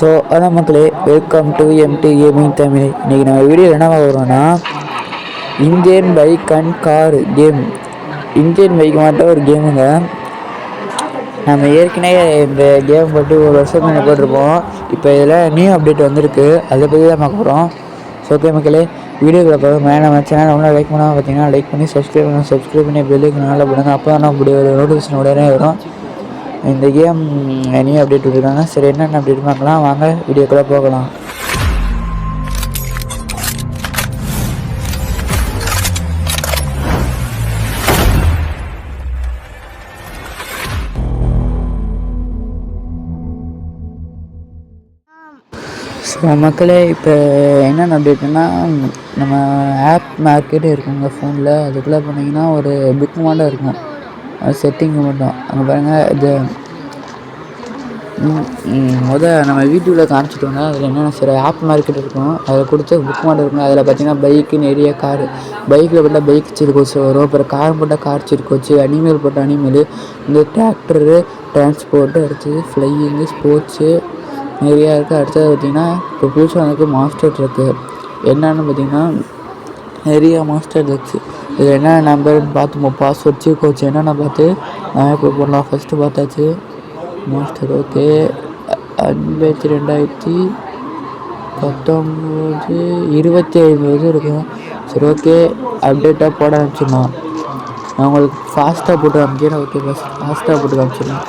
So அதான் மக்களே, welcome to MT gaming Tamil. இன்றைக்கி நம்ம வீடியோ என்ன வரோன்னா, Indian bike and car game. Indian bike மட்டும் ஒரு கேமுங்க. நம்ம ஏற்கனவே இந்த கேம் போட்டு ஒரு வருஷம் முன்னாடி போட்டிருப்போம். இப்போ இதில் நியூ அப்டேட் வந்திருக்கு, அதை பற்றி தான் பார்க்க போகிறோம். ஸோ ஓகே மக்களே, வீடியோவில் பார்க்க மேலே நம்ம சேனல் ஒன்றும் லைக் பண்ணாமல் பார்த்தீங்கன்னா லைக் பண்ணி சப்ஸ்கிரைப் பண்ணி பெல்லுக்கு நல்லா போடுங்க. அப்போ தான் அப்படி ஒரு நோட்டிஃபிகேஷன் உடனே வரும். இந்த கேம் நியூ அப்டேட் விட்டுருக்காங்க. சரி, என்னென்ன அப்டேட் பார்க்கலாம் வாங்க, வீடியோக்குள்ளே போகலாம். ஸோ மக்களே, இப்போ என்னென்ன அப்டேட்னா, நம்ம ஆப் மார்க்கெட் இருக்குங்க ஃபோனில். அதுக்குள்ளே போனீங்கன்னா ஒரு புக் மட்டும் இருக்கும், அது செட்டிங்கு மட்டும். அங்கே பாருங்கள், இது நம்ம யூடியூப்பில் காமிச்சிட்டோங்க. அதில் என்னென்ன சில ஆப் மார்க்கெட் இருக்கும், அதில் கொடுத்து புக் மாட்டல் இருக்கும். அதில் பார்த்தீங்கன்னா பைக்கு, நிறைய காரு. பைக்கில் போட்டால் பைக் சீட் கோச்சு வரும், அப்புறம் கார் போட்டால் கார் சீட் கோச்சு, அனிமல் போட்டால் அனிமலு, இந்த டிராக்டரு, டிரான்ஸ்போர்ட்டு, அடுத்தது ஃப்ளையிங்கு, ஸ்போர்ட்ஸு நிறையா இருக்குது. அடுத்தது பார்த்திங்கன்னா இப்போ புதுசாக எனக்கு மாஸ்டர் ட்ரக்கு என்னென்னு பார்த்திங்கன்னா நிறையா மாஸ்டர் ட்ரக்ஸு. இது என்ன நம்பர்னு பார்த்து பாஸ்வேர்ட் சீட் கோச்சு என்னென்ன பார்த்து நான் இப்போ போடலாம். ஃபஸ்ட்டு பார்த்தாச்சு மாஸ்டர். ஓகே, 52,2019 25 இருக்கும். சரி, ஓகே, அப்டேட்டாக போட ஆரம்பிச்சிடலாம். நான் உங்களுக்கு ஃபாஸ்ட்டாக போட்டு காமிக்கிறேன். ஓகே, ஃபாஸ்ட்டாக போட்டு காமிச்சிடலாம்.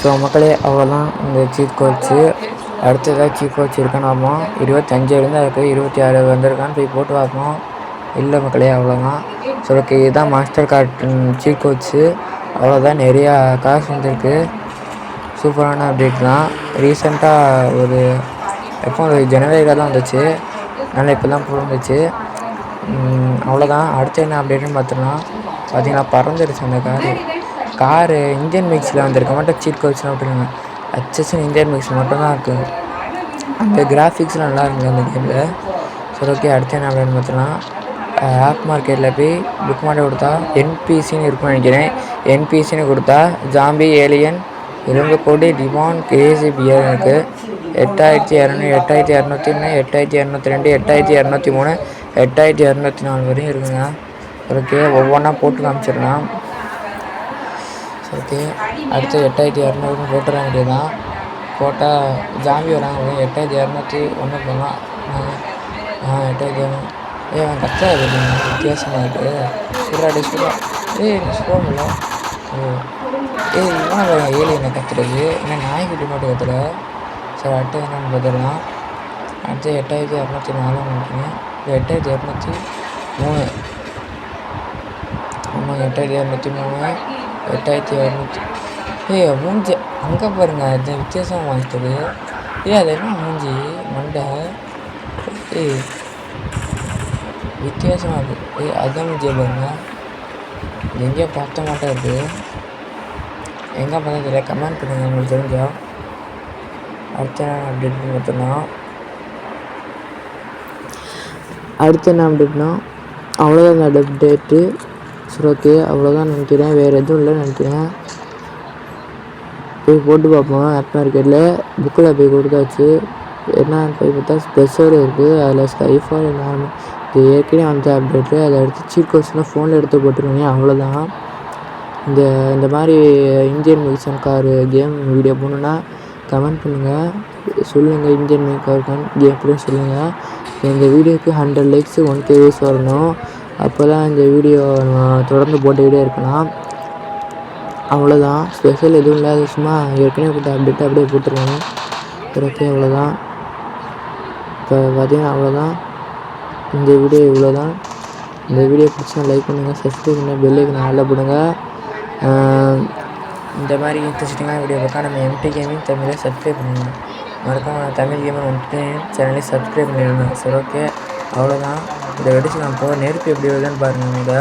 ஸோ மக்களே, அவ்வளோதான் இந்த சீட் கோச்சு. அடுத்ததாக சீட் கோச் இருக்கான்னு பார்ப்போம். 25 இருந்தால் இருக்குது, 26 வந்திருக்கான்னு போய் போட்டு பார்ப்போம். இல்லை மக்களே, அவ்வளோதான். ஸோ ஓகே, இதுதான் மாஸ்டர் கார்டு சீட் கோச்சு. அவ்வளோதான், நிறையா காசு வந்திருக்கு. சூப்பரான அப்டேட் தான். ரீசெண்டாக ஒரு ஜனவரியில் தான் வந்துச்சு, அதனால் இப்போ தான் வந்துச்சு. அவ்வளோதான். அடுத்து என்ன அப்டேட்டுன்னு பார்த்தீங்கன்னா பறந்துடுச்சு அந்த காரு. இந்தியன் பைக்ஸில் வந்திருக்க மட்டும் சீட் கோச்சுலாம் விட்டுருங்க. HSN இந்தியன் பைக்ஸில் மட்டும்தான் இருக்குது. அந்த கிராஃபிக்ஸ்லாம் நல்லா இருக்குது அந்த கேமில். சரி, ஓகே, அடுத்து என்ன அப்படின்னு பார்த்தோன்னா, ஆப் மார்க்கெட்டில் போய் புக் மாட்டல் கொடுத்தா NPCன்னு இருக்குன்னு நினைக்கிறேன். NPCன்னு கொடுத்தா ஜாம்பி, ஏலியன், எலும்புக்கூடு, டிமான், கிரேசி பியர் இருக்குது. 8,200, 8,201, 8,202, 8,203, 8,204 வரையும் இருக்குங்க. ஓகே, ஒவ்வொன்றா போட்டு காமிச்சிடலாம். ஓகே, அடுத்து 8,200 போட்டுற வேண்டியதுதான். போட்டால் ஜாம்பி வராங்க. 8,201 போகலாம். 8,200. அவன் கரெக்டாக இருக்குங்க, வித்தியாசமாக இருக்குது. சுடாடி சுடா. சுடாமில்ல. இவன் ஏலியனை கத்துறது என்ன, நாய்க்குட்டி மட்டும் கத்துற. சரி, அடுத்து என்னென்னு பார்த்துடலாம். அடுத்து 8,204 நினைக்கிறேன். 8,203. ஆமாம், 8,203, 8,200. மூஞ்சி அங்கே பாருங்க, அது வித்தியாசமாக வாங்கிட்டது. அது என்ன மூஞ்சி மண்டை. வித்தியாசமாக இருக்குது. அதுதான் மூஞ்சியை பாருங்க. எங்கேயோ பார்த்த மாட்டேன் இருக்குது. எங்கே பார்த்தா தெரியல, கமெண்ட் பண்ணுங்கள் உங்களுக்கு தெரிஞ்சால். அடுத்த என்ன அப்டேட்னு பார்த்தோன்னா, அவ்வளோதான் அந்த அப்டேட்டு. சரி, ஓகே, அவ்வளோதான் நினைக்கிறேன். வேறு எதுவும் இல்லைன்னு நினைக்கிறேன். போய் போட்டு பார்ப்போம். ஆப் மார்க்கெட்டில் புக்கில் போய் கொடுத்தாச்சு. என்ன போய் பார்த்தா ஸ்பெஷல் இருக்குது, அதில் ஸ்கைஃபால் நார்மல். இது ஏற்கனவே அந்த அப்டேட்டு. அதை எடுத்து சீட் கோர்ஸ்னால் ஃபோனில் எடுத்து போட்டுருவீங்க. அவ்வளோதான். இந்த மாதிரி Indian bikes and car game video போகணுன்னா கமெண்ட் பண்ணுங்கள், சொல்லுங்கள். இந்தியன் பைக் கார் கேம் அப்படின்னு சொல்லுங்கள். இந்த வீடியோக்கு 100 லைக்ஸு 1K வியூஸ் வரணும். அப்போ தான் இந்த வீடியோ நான் தொடர்ந்து போட்டுக்கிட்டே இருக்கலாம். அவ்வளோதான், ஸ்பெஷல் எதுவும் இல்லை. அது சும்மா ஏற்கனவே போட்ட அப்டேட்டு அப்படியே போட்டுருவேன். ஓகே, அவ்வளோதான். இப்போ பார்த்தீங்கன்னா அவ்வளோதான். இந்த வீடியோ இவ்வளோ தான். இந்த வீடியோ பிடிச்சா லைக் பண்ணுங்கள், சப்ஸ்கிரைப் பண்ணுங்கள், பெல் ஐக்கனை ஆல்ல போடுங்க. இந்த மாதிரி இன்ட்ரெஸ்டிங்கான வீடியோ பார்க்க நம்ம எம்டி கேமிங் தமிழை சப்ஸ்கிரைப் பண்ணுங்கள். மறக்காம தமிழ் கேமர் வந்துட்டு சேனலை சப்ஸ்கிரைப் பண்ணிடுங்க. சரி, ஓகே, அவ்வளோதான். இதை வெடிச்சு நான் நெருப்பு எப்படி வருதுன்னு பாருங்கள். இந்த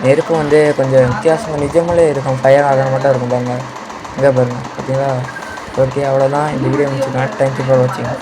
நெருப்பு கொஞ்சம் வித்தியாசமாக நிஜமாலே இருக்கும், ஃபயர் ஆக மட்டும் இருக்கும் பாருங்கள். இங்கே பாருங்கள், பார்த்தீங்களா? ஓகே, அவ்வளோதான். இந்த வீடியோ முடிச்சுக்கலாம். தேங்க்யூ ஃபார் வாட்சிங்.